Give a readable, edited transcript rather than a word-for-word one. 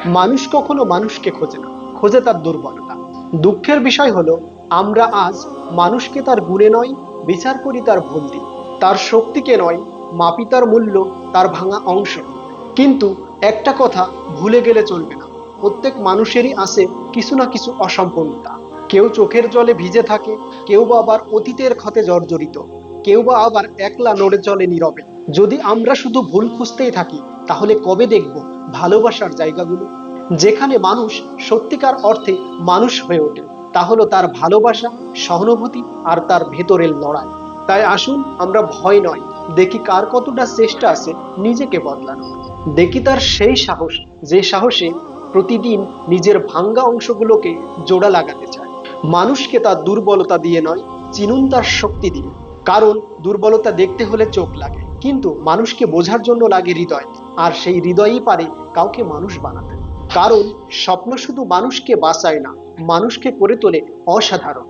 মানুষ কখনো মানুষকে খোঁজে না, খোঁজে তার দুর্বলতা। দুঃখের বিষয় হলো আমরা আজ মানুষকে তার গুণে নয় বিচার করি তার ভুল দিয়ে, তার শক্তিকে নয় মাপি তার মূল্য তার ভাঙা অংশ। কিন্তু একটা কথা ভুলে গেলে চলবে না, প্রত্যেক মানুষেরই আছে কিছু না কিছু অসম্পূর্ণতা। কেউ চোখের জলে ভিজে থাকে, কেউ বা আবার অতীতের ক্ষতে জর্জরিত, কেউ বা আবার একলা নড়ে চলে নীরবে। যদি আমরা শুধু ভুল খুঁজতেই থাকি, তাহলে কবে দেখব ভালোবাসার জায়গাগুলো, যেখানে মানুষ সত্যিকার অর্থে মানুষ হয়ে ওঠে? তা হলো তার ভালোবাসা, সহানুভূতি আর তার ভেতরের লড়াই। তাই আসুন আমরা ভয় নয়, দেখি কার কতটা চেষ্টা আছে নিজেকে বদলানো, দেখি তার সেই সাহস যে সাহসে প্রতিদিন নিজের ভাঙ্গা অংশগুলোকে জোড়া লাগাতে চায়। মানুষকে তার দুর্বলতা দিয়ে নয়, চিনুন তার শক্তি দিয়ে। কারণ দুর্বলতা দেখতে হলে চোখ লাগে, কিন্তু মানুষকে বোঝার জন্য লাগে হৃদয়। আর সেই হৃদয়ই পারে কাউকে মানুষ বানাতে। কারণ স্বপ্ন শুধু মানুষকে বাঁচায় না, মানুষকে করে তোলে অসাধারণ।